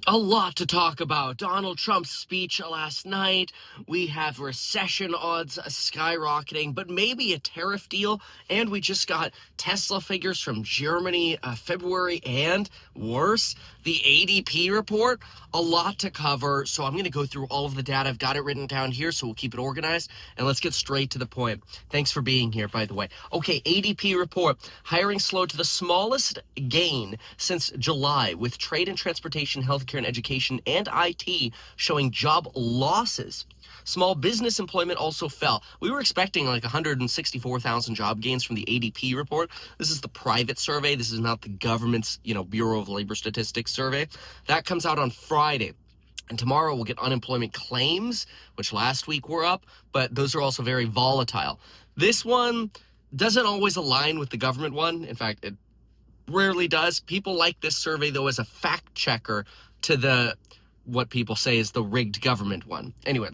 A lot to talk about. Donald Trump's speech last night. We have recession odds skyrocketing, but maybe a tariff deal. And we just got Tesla figures from Germany, February, and worse, the ADP report. A lot to cover. So I'm going to go through all of the data. I've got it written down here, so we'll keep it organized. And let's get straight to the point. Thanks for being here, by the way. Okay, ADP report. Hiring slowed to the smallest gain since July, with trade and transportation, healthcare and education, and IT showing job losses. Small business employment also fell. We were expecting like 164,000 job gains from the ADP report. This is the private survey. This is not the government's, Bureau of Labor Statistics survey. That comes out on Friday. And tomorrow we'll get unemployment claims, which last week were up, but those are also very volatile. This one doesn't always align with the government one. In fact, it rarely does. People like this survey, though, as a fact checker to what people say is the rigged government one. Anyway,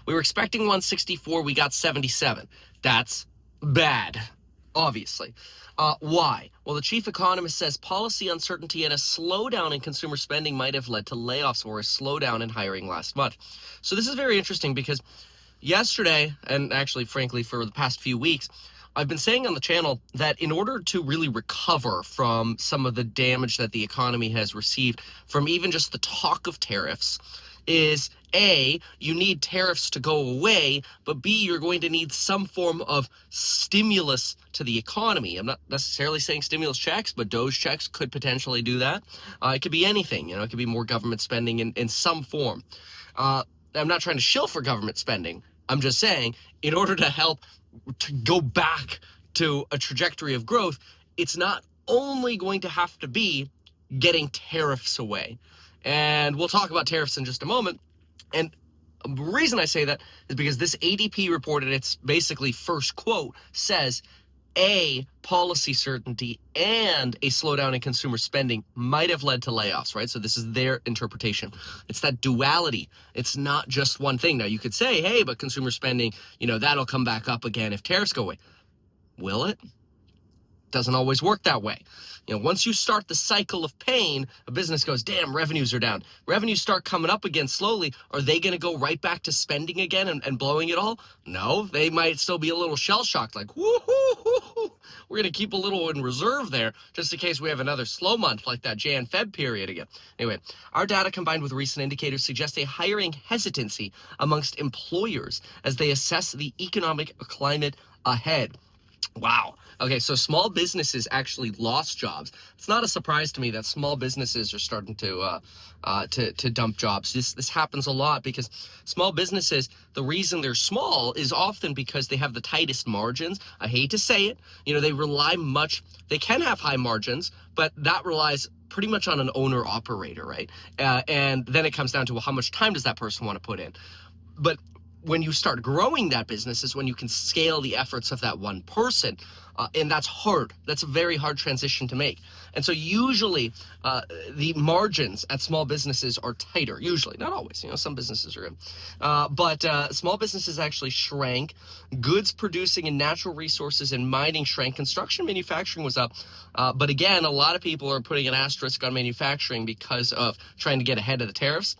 we were expecting 164. We got 77. That's bad, obviously. Why? Well, the chief economist says policy uncertainty and a slowdown in consumer spending might have led to layoffs or a slowdown in hiring last month. So this is very interesting because yesterday, and actually, frankly, for the past few weeks, I've been saying on the channel that in order to really recover from some of the damage that the economy has received from even just the talk of tariffs is A, you need tariffs to go away, but B, you're going to need some form of stimulus to the economy. I'm not necessarily saying stimulus checks, but Doge checks could potentially do that. It could be anything, it could be more government spending in some form. I'm not trying to shill for government spending. I'm just saying in order to help to go back to a trajectory of growth, it's not only going to have to be getting tariffs away. And we'll talk about tariffs in just a moment. And the reason I say that is because this ADP report, in its basically first quote, says A, policy certainty and a slowdown in consumer spending might have led to layoffs, right? So this is their interpretation. It's that duality. It's not just one thing. Now, you could say, hey, but consumer spending, that'll come back up again if tariffs go away. Will it? Doesn't always work that way. Once you start the cycle of pain, a business goes, damn, revenues are down. Revenues start coming up again slowly. Are they going to go right back to spending again and blowing it all? No, they might still be a little shell-shocked, like, woo-hoo-hoo-hoo. We're going to keep a little in reserve there just in case we have another slow month like that Jan-Feb period again. Anyway, our data combined with recent indicators suggest a hiring hesitancy amongst employers as they assess the economic climate ahead. Wow. Okay, so small businesses actually lost jobs. It's not a surprise to me that small businesses are starting to dump jobs. This happens a lot because small businesses, the reason they're small is often because they have the tightest margins. I hate to say it. They can have high margins, but that relies pretty much on an owner-operator, right? And then it comes down to, well, how much time does that person want to put in? But when you start growing that business is when you can scale the efforts of that one person. And that's hard. That's a very hard transition to make. And so usually the margins at small businesses are tighter. Usually, not always. Some businesses are good. But small businesses actually shrank. Goods producing and natural resources and mining shrank. Construction, manufacturing was up. But again, a lot of people are putting an asterisk on manufacturing because of trying to get ahead of the tariffs.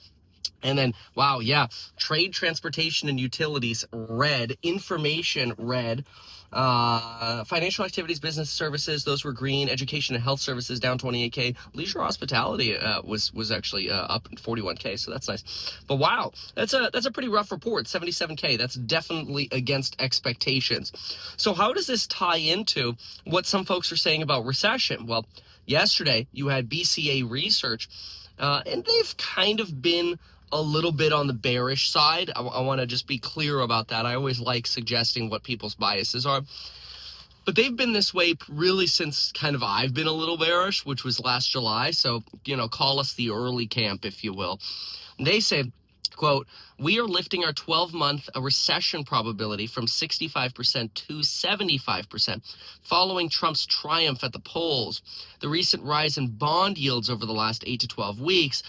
And then, wow, yeah, trade, transportation, and utilities, red. Information, red. Financial activities, business services, those were green. Education and health services down 28K. Leisure hospitality was actually up 41K, so that's nice. But wow, that's a pretty rough report, 77K. That's definitely against expectations. So how does this tie into what some folks are saying about recession? Well, yesterday you had BCA research, and they've kind of been a little bit on the bearish side. I want to just be clear about that. I always like suggesting what people's biases are. But they've been this way really since kind of I've been a little bearish, which was last July. So, call us the early camp, if you will. They say, quote, we are lifting our 12-month recession probability from 65% to 75%, following Trump's triumph at the polls. The recent rise in bond yields over the last 8 to 12 weeks,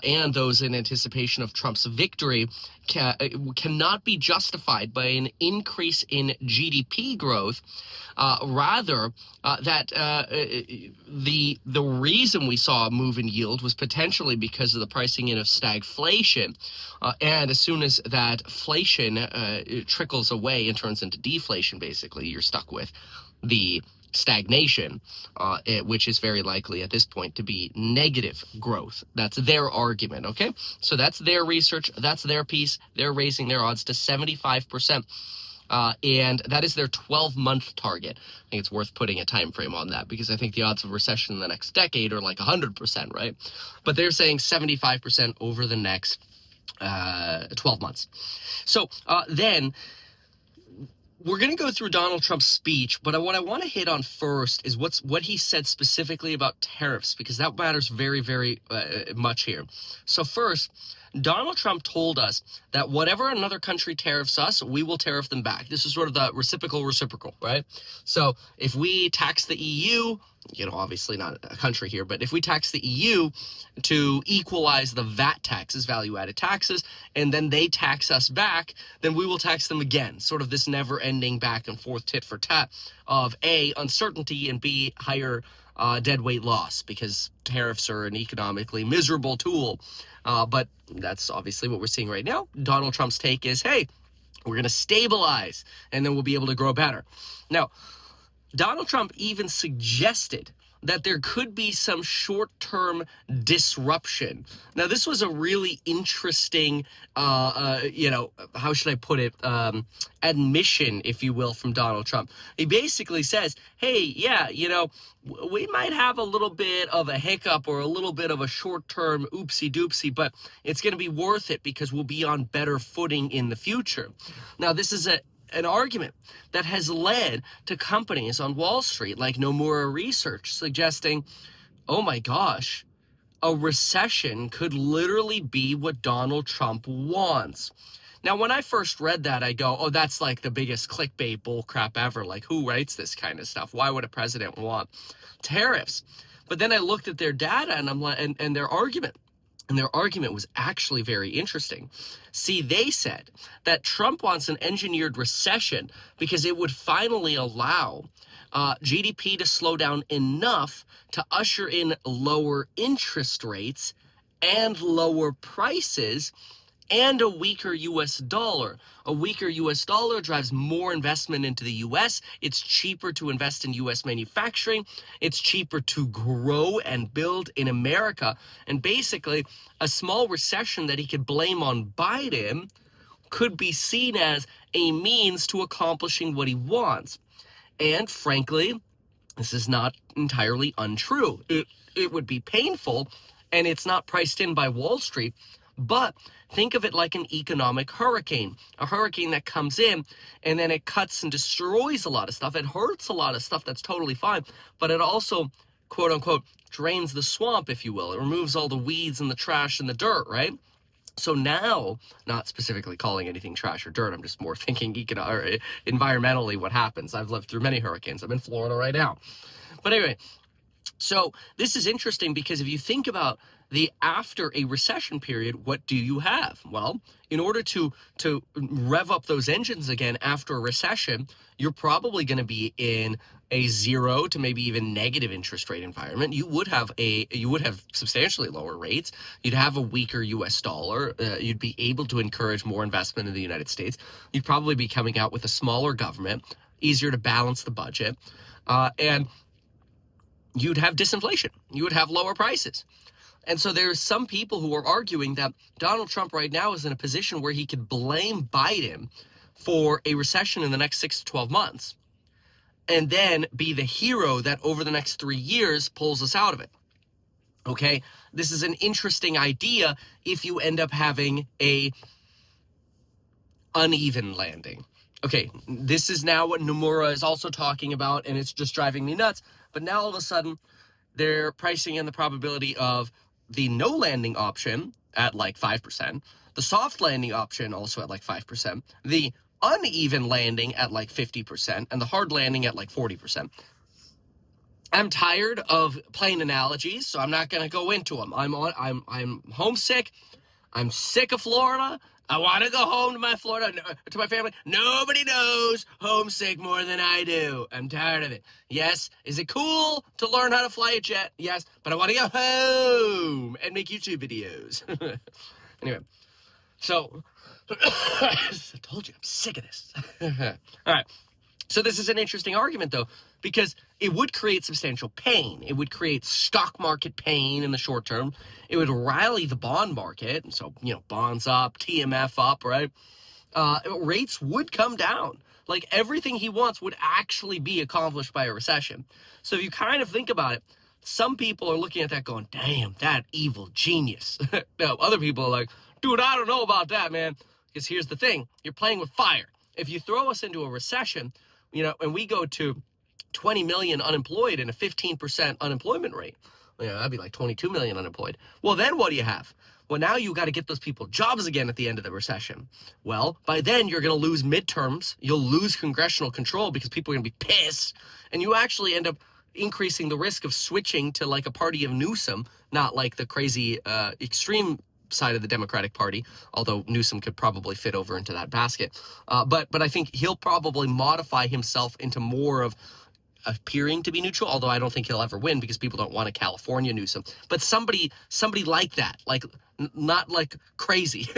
and those in anticipation of Trump's victory, cannot be justified by an increase in GDP growth. Rather, the reason we saw a move in yield was potentially because of the pricing in of stagflation. And as soon as that inflation trickles away and turns into deflation, basically, you're stuck with the stagnation, which is very likely at this point to be negative growth. That's their argument, okay? So that's their research. That's their piece. They're raising their odds to 75%. And that is their 12-month target. I think it's worth putting a time frame on that because I think the odds of recession in the next decade are like 100%, right? But they're saying 75% over the next 12 months. So then we're going to go through Donald Trump's speech, but what I want to hit on first is what he said specifically about tariffs, because that matters very, very much here. So first, Donald Trump told us that whatever another country tariffs us, we will tariff them back. This is sort of the reciprocal, right? So if we tax the EU, obviously not a country here, but if we tax the EU to equalize the VAT taxes, value-added taxes, and then they tax us back, then we will tax them again. Sort of this never-ending back and forth tit for tat of A, uncertainty, and B, higher deadweight loss, because tariffs are an economically miserable tool. But that's obviously what we're seeing right now. Donald Trump's take is, hey, we're going to stabilize, and then we'll be able to grow better. Now, Donald Trump even suggested that there could be some short-term disruption. Now, this was a really interesting, how should I put it, admission, if you will, from Donald Trump. He basically says, hey, yeah, we might have a little bit of a hiccup or a little bit of a short-term oopsie-doopsie, but it's going to be worth it because we'll be on better footing in the future. Now, this is an argument that has led to companies on Wall Street like Nomura Research suggesting, oh my gosh, a recession could literally be what Donald Trump wants. Now, when I first read that, I go, oh, that's like the biggest clickbait bullcrap ever. Like, who writes this kind of stuff? Why would a president want tariffs? But then I looked at their data and I'm like, and their argument. And their argument was actually very interesting. See, they said that Trump wants an engineered recession because it would finally allow GDP to slow down enough to usher in lower interest rates and lower prices and a weaker U.S. dollar. A weaker U.S. dollar drives more investment into the U.S. It's cheaper to invest in U.S. manufacturing. It's cheaper to grow and build in America. And basically, a small recession that he could blame on Biden could be seen as a means to accomplishing what he wants. And frankly, this is not entirely untrue. It would be painful, and it's not priced in by Wall Street, but think of it like an economic hurricane, a hurricane that comes in and then it cuts and destroys a lot of stuff. It hurts a lot of stuff. That's totally fine. But it also, quote unquote, drains the swamp, if you will. It removes all the weeds and the trash and the dirt, right? So now, not specifically calling anything trash or dirt, I'm just more thinking environmentally what happens. I've lived through many hurricanes. I'm in Florida right now. But anyway, so this is interesting because if you think about after a recession period, what do you have? Well, in order to rev up those engines again after a recession, you're probably going to be in a zero to maybe even negative interest rate environment. You would have substantially lower rates. You'd have a weaker U.S. dollar. You'd be able to encourage more investment in the United States. You'd probably be coming out with a smaller government, easier to balance the budget, and you'd have disinflation. You would have lower prices. And so there's some people who are arguing that Donald Trump right now is in a position where he could blame Biden for a recession in the next 6 to 12 months and then be the hero that over the next 3 years pulls us out of it. Okay? This is an interesting idea if you end up having a uneven landing. Okay, this is now what Nomura is also talking about, and it's just driving me nuts. But now all of a sudden, they're pricing in the probability of the no landing option at like 5%, The soft landing option also at like 5%. The uneven landing at like 50%, and the hard landing at like 40%. I'm tired of playing analogies, so I'm not going to go into them. I'm homesick. I'm sick of Florida. I want to go home to my family. Nobody knows homesick more than I do. I'm tired of it. Yes, is it cool to learn how to fly a jet? Yes, but I want to go home and make YouTube videos. Anyway, so I told you I'm sick of this. All right. So this is an interesting argument, though, because it would create substantial pain. It would create stock market pain in the short term. It would rally the bond market. And so, bonds up, TMF up, right? Rates would come down. Like everything he wants would actually be accomplished by a recession. So if you kind of think about it, some people are looking at that going, damn, that evil genius. No, other people are like, dude, I don't know about that, man. Because here's the thing. You're playing with fire. If you throw us into a recession, and we go to 20 million unemployed and a 15% unemployment rate, that'd be like 22 million unemployed. Well, then what do you have? Well, now you got to get those people jobs again at the end of the recession. Well, by then you're going to lose midterms. You'll lose congressional control because people are going to be pissed. And you actually end up increasing the risk of switching to like a party of Newsom, not like the crazy extreme side of the Democratic Party, although Newsom could probably fit over into that basket. But I think he'll probably modify himself into more of appearing to be neutral, although I don't think he'll ever win because people don't want a California Newsom. But somebody like that, like not like crazy.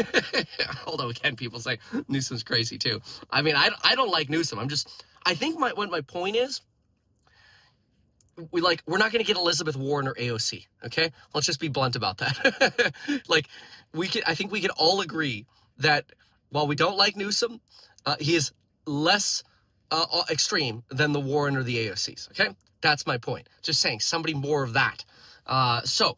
Although again, people say Newsom's crazy too. I mean, I don't like Newsom. I think what my point is, we're not going to get Elizabeth Warren or AOC. Okay, let's just be blunt about that. I think we can all agree that while we don't like Newsom, he is less extreme than the Warren or the AOCs. Okay, that's my point. Just saying, somebody more of that. So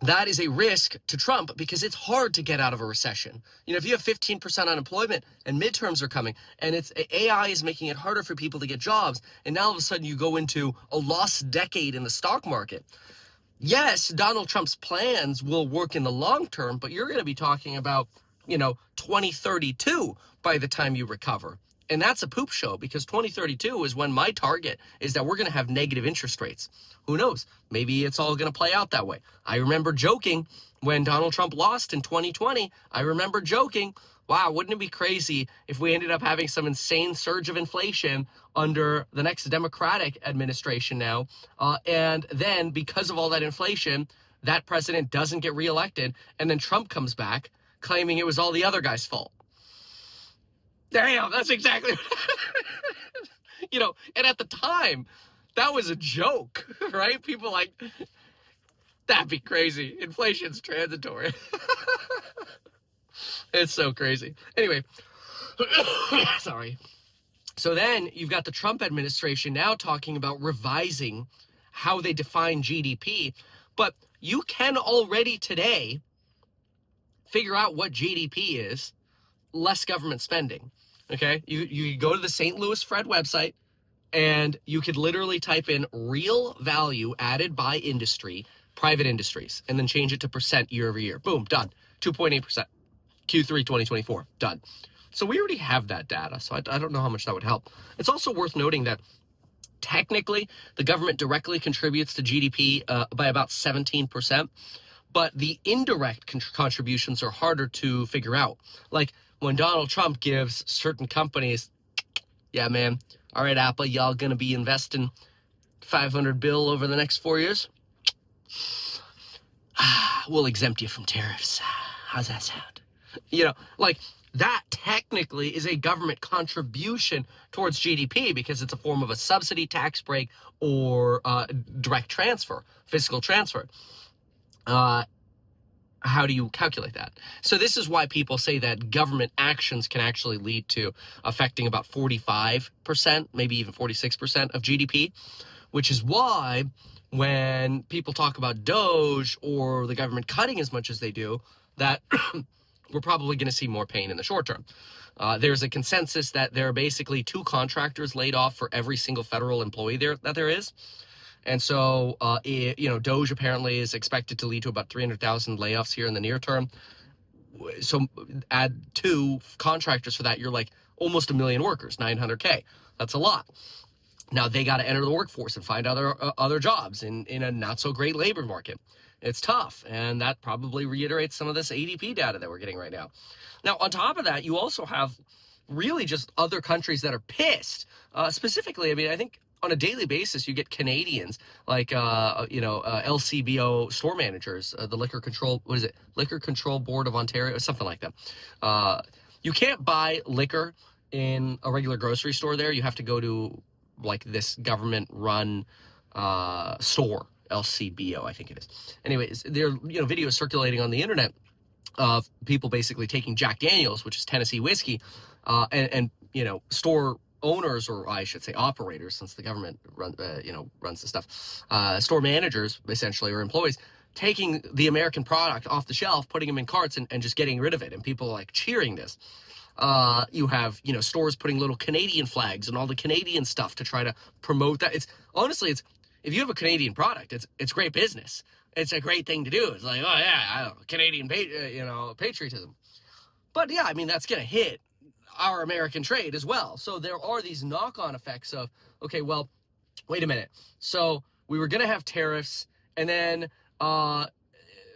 that is a risk to Trump because it's hard to get out of a recession. If you have 15% unemployment and midterms are coming and AI is making it harder for people to get jobs, and now all of a sudden you go into a lost decade in the stock market. Yes, Donald Trump's plans will work in the long term, but you're going to be talking about, 2032 by the time you recover. And that's a poop show because 2032 is when my target is that we're going to have negative interest rates. Who knows? Maybe it's all going to play out that way. I remember joking when Donald Trump lost in 2020. I remember joking, wow, wouldn't it be crazy if we ended up having some insane surge of inflation under the next Democratic administration now? And then because of all that inflation, that president doesn't get reelected. And then Trump comes back claiming it was all the other guy's fault. Damn, that's exactly and at the time, that was a joke, right? People like, that'd be crazy. Inflation's transitory. It's so crazy. Anyway, sorry. So then you've got the Trump administration now talking about revising how they define GDP. But you can already today figure out what GDP is, less government spending. Okay, you go to the St. Louis Fed website and you could literally type in real value added by industry, private industries, and then change it to percent year over year. Boom, done. 2.8%. Q3 2024, done. So we already have that data, so I don't know how much that would help. It's also worth noting that technically the government directly contributes to GDP by about 17%, but the indirect contributions are harder to figure out. Like when Donald Trump gives certain companies, yeah, man, all right, Apple, y'all gonna be investing $500 billion over the next 4 years? We'll exempt you from tariffs. How's that sound? Like that technically is a government contribution towards GDP because it's a form of a subsidy, tax break, or direct transfer, fiscal transfer. How do you calculate that? So this is why people say that government actions can actually lead to affecting about 45%, maybe even 46% of GDP, which is why when people talk about Doge or the government cutting as much as they do, that we're probably going to see more pain in the short term. There's a consensus that there are basically 2 contractors laid off for every single federal employee there is. And so, Doge apparently is expected to lead to about 300,000 layoffs here in the near term. So add 2 contractors for that, you're like almost 1 million workers, 900K. That's a lot. Now they got to enter the workforce and find other jobs in a not so great labor market. It's tough, and that probably reiterates some of this ADP data that we're getting right now. Now, on top of that, you also have really just other countries that are pissed. Specifically, I mean, I think on a daily basis, you get Canadians like, LCBO store managers, the Liquor Control Board of Ontario, something like that. You can't buy liquor in a regular grocery store there. You have to go to like this government-run store, LCBO, I think it is. Anyways, there are videos circulating on the internet of people basically taking Jack Daniels, which is Tennessee whiskey, and store owners, or I should say operators, since the government runs the stuff, store managers essentially, or employees, taking the American product off the shelf, putting them in carts, and just getting rid of it, and people are like cheering this. You have stores putting little Canadian flags and all the Canadian stuff to try to promote that. It's if you have a Canadian product, it's great business. It's a great thing to do. It's like, oh yeah, Canadian patriotism. But yeah, I mean, that's gonna hit our American trade as well. So there are these knock-on effects of, okay, well, wait a minute. So we were gonna have tariffs, and then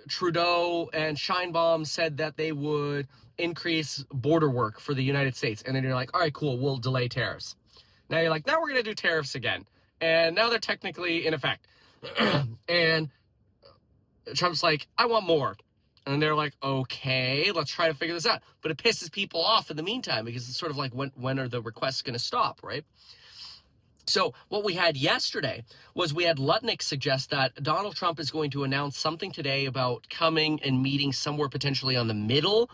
Trudeau and Sheinbaum said that they would increase border work for the United States. And then you're like, all right, cool, we'll delay tariffs. Now you're like, now we're going to do tariffs again. And now they're technically in effect. And Trump's like, I want more. And they're like, okay, let's try to figure this out. But it pisses people off in the meantime, because it's sort of like, when are the requests going to stop, right? So what we had yesterday was we had Lutnick suggest that Donald Trump is going to announce something today about coming and meeting somewhere potentially on the middle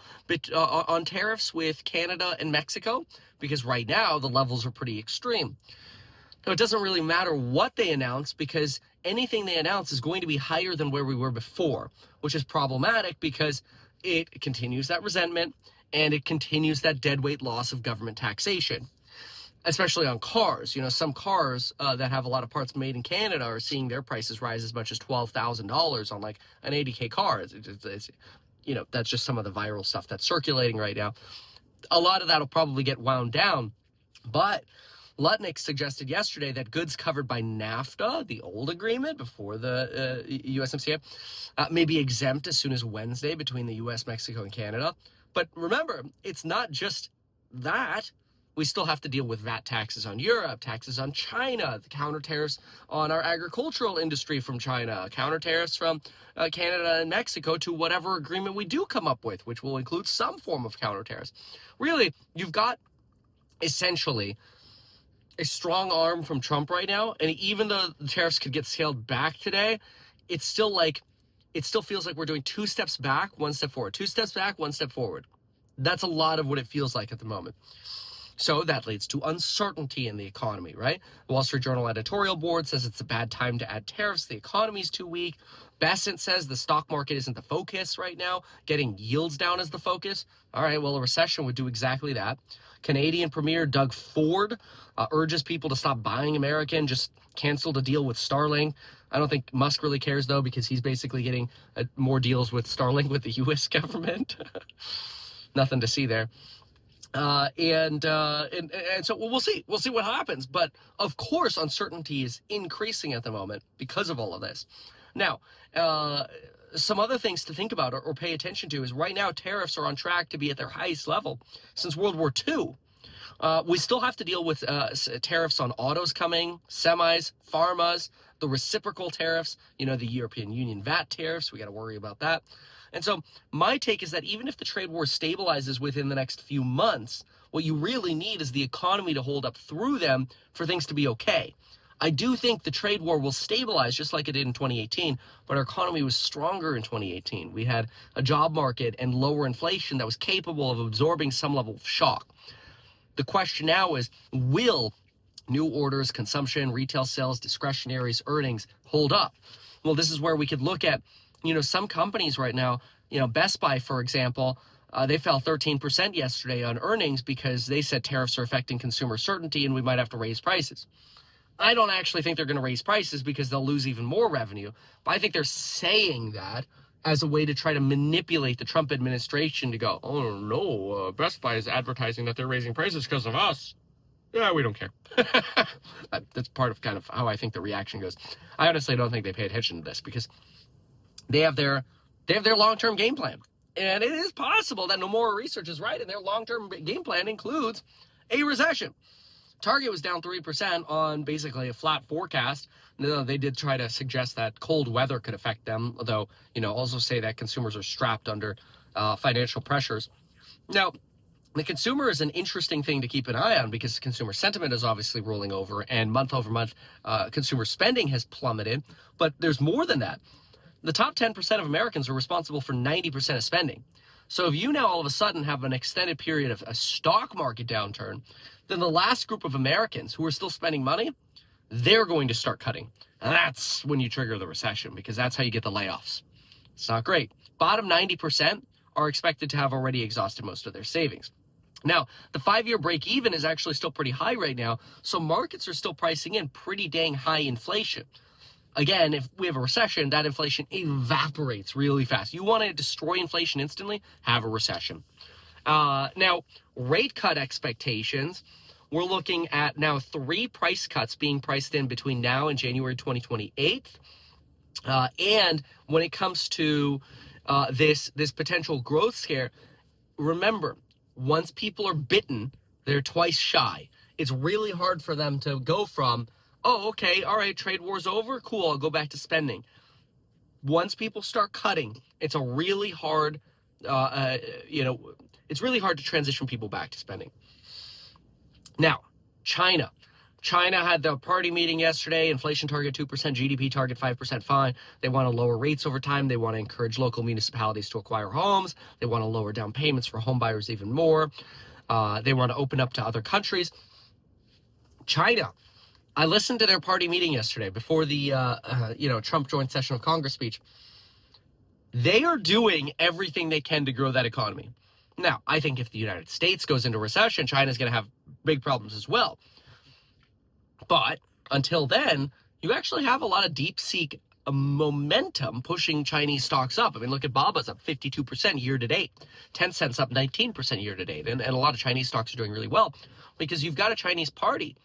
on tariffs with Canada and Mexico, because right now the levels are pretty extreme. Now, it doesn't really matter what they announce, because anything they announce is going to be higher than where we were before, which is problematic because it continues that resentment and it continues that deadweight loss of government taxation. Especially on cars. Some cars that have a lot of parts made in Canada are seeing their prices rise as much as $12,000 on like an 80K car. It's that's just some of the viral stuff that's circulating right now. A lot of that will probably get wound down, but Lutnick suggested yesterday that goods covered by NAFTA, the old agreement before the USMCA, may be exempt as soon as Wednesday between the US, Mexico, and Canada. But remember, it's not just that. We still have to deal with VAT taxes on Europe, taxes on China, the counter tariffs on our agricultural industry from China, counter tariffs from Canada and Mexico to whatever agreement we do come up with, which will include some form of counter tariffs. Really, you've got essentially a strong arm from Trump right now, and even though the tariffs could get scaled back today, it still feels like we're doing 2 steps back, 1 step forward, 2 steps back, 1 step forward. That's a lot of what it feels like at the moment. So that leads to uncertainty in the economy, right? The Wall Street Journal editorial board says it's a bad time to add tariffs. The economy's too weak. Besant says the stock market isn't the focus right now. Getting yields down is the focus. All right, well, a recession would do exactly that. Canadian Premier Doug Ford urges people to stop buying American, just canceled a deal with Starlink. I don't think Musk really cares, though, because he's basically getting more deals with Starlink with the U.S. government. Nothing to see there. And so we'll see what happens. But of course, uncertainty is increasing at the moment because of all of this. Now, some other things to think about or pay attention to is right now tariffs are on track to be at their highest level since World War II. We still have to deal with tariffs on autos coming, semis, pharmas, the reciprocal tariffs, the European Union VAT tariffs. We got to worry about that. And so my take is that even if the trade war stabilizes within the next few months, what you really need is the economy to hold up through them for things to be okay. I do think the trade war will stabilize just like it did in 2018, but our economy was stronger in 2018. We had a job market and lower inflation that was capable of absorbing some level of shock. The question now is, will new orders, consumption, retail sales, discretionaries, earnings hold up? Well, this is where we could look at some companies right now, Best Buy, for example, they fell 13% yesterday on earnings because they said tariffs are affecting consumer certainty and we might have to raise prices. I don't actually think they're going to raise prices because they'll lose even more revenue, but I think they're saying that as a way to try to manipulate the Trump administration to go, oh no, Best Buy is advertising that they're raising prices because of us. Yeah, we don't care. That's part of kind of how I think the reaction goes. I honestly don't think they pay attention to this because they have their long-term game plan. And it is possible that Nomura Research is right, and their long-term game plan includes a recession. Target was down 3% on basically a flat forecast. They did try to suggest that cold weather could affect them, although, also say that consumers are strapped under financial pressures. Now, the consumer is an interesting thing to keep an eye on because consumer sentiment is obviously rolling over, and month over month, consumer spending has plummeted. But there's more than that. The top 10% of Americans are responsible for 90% of spending. So if you now all of a sudden have an extended period of a stock market downturn, then the last group of Americans who are still spending money, they're going to start cutting. And that's when you trigger the recession, because that's how you get the layoffs. It's not great. Bottom 90% are expected to have already exhausted most of their savings. Now, the 5-year break even is actually still pretty high right now, so markets are still pricing in pretty dang high inflation. Again, if we have a recession, that inflation evaporates really fast. You want to destroy inflation instantly? Have a recession. Now, rate cut expectations, we're looking at now 3 price cuts being priced in between now and January 2028. And when it comes to this potential growth scare, remember, once people are bitten, they're twice shy. It's really hard for them to go from, oh, okay, all right, trade war's over, cool, I'll go back to spending. Once people start cutting, it's a really hard, it's really hard to transition people back to spending. Now, China. China had the party meeting yesterday, inflation target 2%, GDP target 5% fine. They want to lower rates over time. They want to encourage local municipalities to acquire homes. They want to lower down payments for home buyers even more. They want to open up to other countries. China. I listened to their party meeting yesterday before the, Trump joint session of Congress speech. They are doing everything they can to grow that economy. Now, I think if the United States goes into recession, China's going to have big problems as well. But until then, you actually have a lot of deep-seek momentum pushing Chinese stocks up. I mean, look at Baba's up 52% year to date. Tencent's up 19% year to date. And a lot of Chinese stocks are doing really well because you've got a Chinese party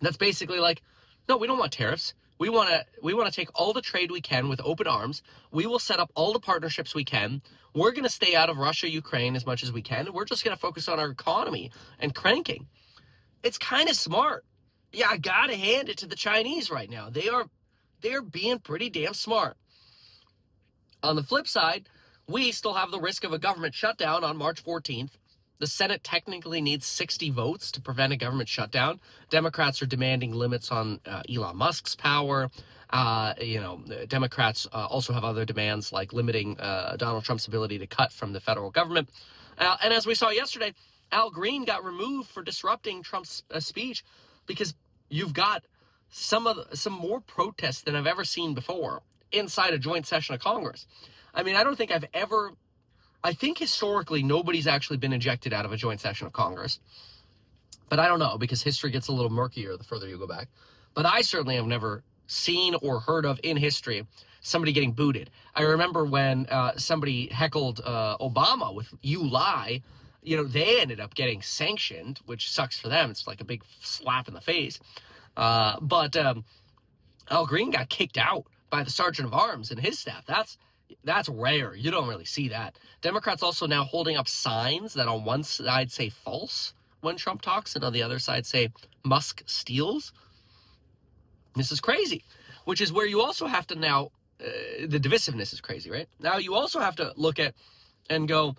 that's basically like, no, we don't want tariffs. We want to take all the trade we can with open arms. We will set up all the partnerships we can. We're going to stay out of Russia, Ukraine as much as we can. We're just going to focus on our economy and cranking. It's kind of smart. Yeah, I got to hand it to the Chinese right now. They're being pretty damn smart. On the flip side, we still have the risk of a government shutdown on March 14th. The Senate technically needs 60 votes to prevent a government shutdown. Democrats are demanding limits on Elon Musk's power. Democrats also have other demands like limiting Donald Trump's ability to cut from the federal government. And as we saw yesterday, Al Green got removed for disrupting Trump's speech because you've got some more protests than I've ever seen before inside a joint session of Congress. I mean, I think historically nobody's actually been ejected out of a joint session of Congress. But I don't know, because history gets a little murkier the further you go back. But I certainly have never seen or heard of in history somebody getting booted. I remember when somebody heckled Obama with "you lie," they ended up getting sanctioned, which sucks for them. It's like a big slap in the face. But Al Green got kicked out by the Sergeant of Arms and his staff. That's rare. You don't really see that. Democrats also now holding up signs that on one side say false when Trump talks, and on the other side say Musk steals. This is crazy, which is where you also have to now, the divisiveness is crazy, right? Now you also have to look at and go,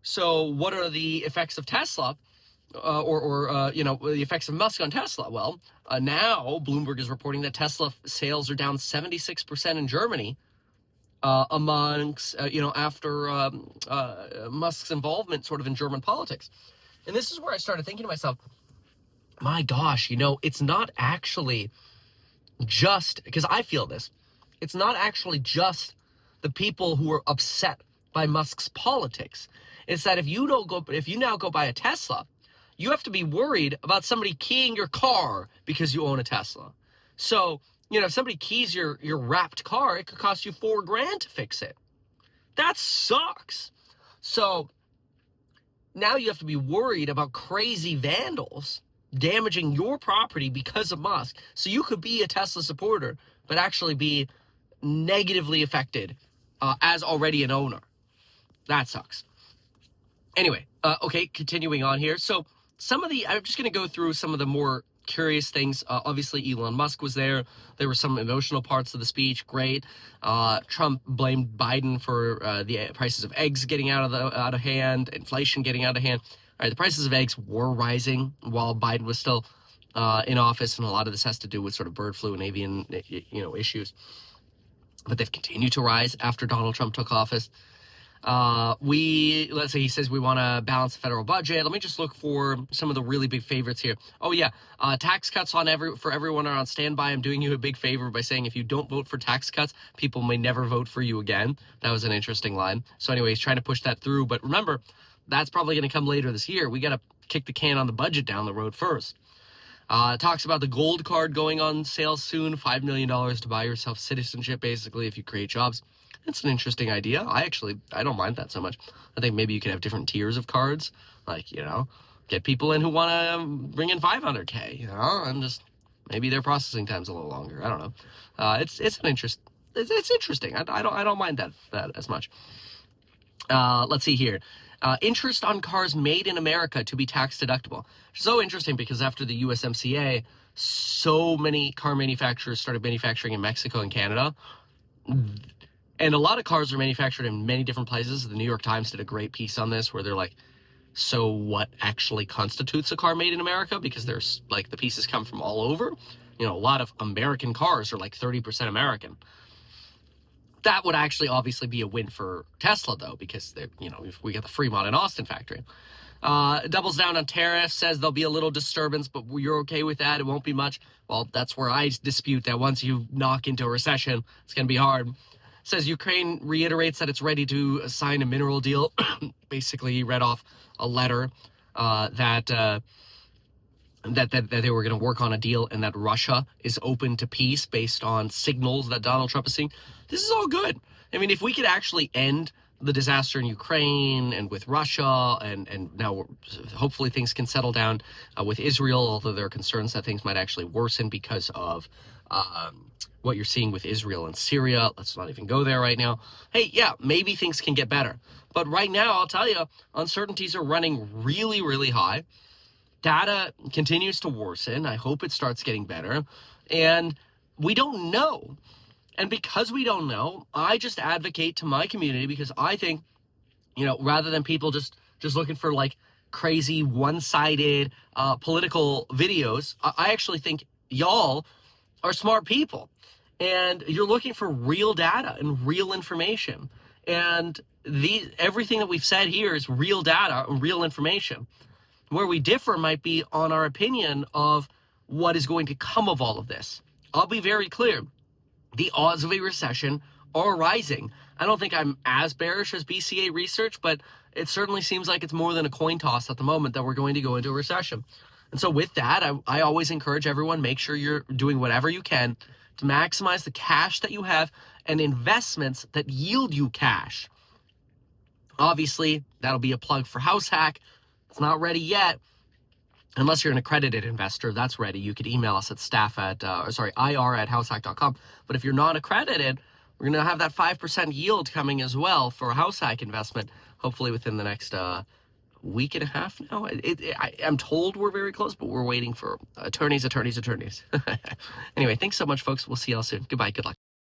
so what are the effects of Tesla the effects of Musk on Tesla? Well, now Bloomberg is reporting that Tesla sales are down 76% in Germany after Musk's involvement sort of in German politics. And this is where I started thinking to myself, my gosh, it's not actually just, because I feel this, it's not actually just the people who are upset by Musk's politics. It's that if you now go buy a Tesla, you have to be worried about somebody keying your car because you own a Tesla. So if somebody keys your wrapped car, it could cost you $4,000 to fix it. That sucks. So now you have to be worried about crazy vandals damaging your property because of Musk. So you could be a Tesla supporter, but actually be negatively affected as already an owner. That sucks. Anyway, okay, continuing on here. So I'm just going to go through some of the more curious things. Obviously, Elon Musk was there. There were some emotional parts of the speech. Great. Trump blamed Biden for the prices of eggs getting out of hand, inflation getting out of hand. All right, the prices of eggs were rising while Biden was still in office, and a lot of this has to do with sort of bird flu and avian, issues. But they've continued to rise after Donald Trump took office. Let's say he says we want to balance the federal budget. Let me just look for some of the really big favorites here. Oh yeah, tax cuts for everyone are on standby. I'm doing you a big favor by saying if you don't vote for tax cuts, people may never vote for you again. That was an interesting line. So anyway, he's trying to push that through. But remember, that's probably going to come later this year. We got to kick the can on the budget down the road first. Talks about the gold card going on sale soon, $5 million to buy yourself citizenship, basically, if you create jobs. It's an interesting idea. I don't mind that so much. I think maybe you could have different tiers of cards, like, get people in who want to bring in $500K, and just maybe their processing time's a little longer. I don't know. It's interesting. I don't mind that as much. Let's see here. Interest on cars made in America to be tax deductible. So interesting because after the USMCA, so many car manufacturers started manufacturing in Mexico and Canada. And a lot of cars are manufactured in many different places. The New York Times did a great piece on this where they're like, so what actually constitutes a car made in America? Because there's like the pieces come from all over. A lot of American cars are like 30% American. That would actually obviously be a win for Tesla, though, because if we got the Fremont and Austin factory. Doubles down on tariffs, says there'll be a little disturbance, but you're okay with that. It won't be much. Well, that's where I dispute that once you knock into a recession, it's going to be hard. Says Ukraine reiterates that it's ready to sign a mineral deal. Basically, he read off a letter that they were going to work on a deal and that Russia is open to peace based on signals that Donald Trump is seeing. This is all good. I mean, if we could actually end the disaster in Ukraine and with Russia, and now hopefully things can settle down with Israel, although there are concerns that things might actually worsen because of what you're seeing with Israel and Syria. Let's not even go there right now. Hey, yeah, maybe things can get better. But right now, I'll tell you, uncertainties are running really, really high. Data continues to worsen. I hope it starts getting better. And we don't know. And because we don't know, I just advocate to my community because I think, rather than people just looking for like crazy one-sided political videos, I actually think y'all are smart people. And you're looking for real data and real information. And everything that we've said here is real data and real information. Where we differ might be on our opinion of what is going to come of all of this. I'll be very clear. The odds of a recession are rising. I don't think I'm as bearish as BCA research, but it certainly seems like it's more than a coin toss at the moment that we're going to go into a recession. And so with that, I always encourage everyone, make sure you're doing whatever you can to maximize the cash that you have and investments that yield you cash. Obviously, that'll be a plug for House Hack. It's not ready yet. Unless you're an accredited investor, that's ready. You could email us at ir@househack.com. But if you're not accredited, we're going to have that 5% yield coming as well for a House Hack investment, hopefully within the next week and a half now. I'm told we're very close, but we're waiting for attorneys. Anyway, thanks so much, folks. We'll see y'all soon. Goodbye. Good luck.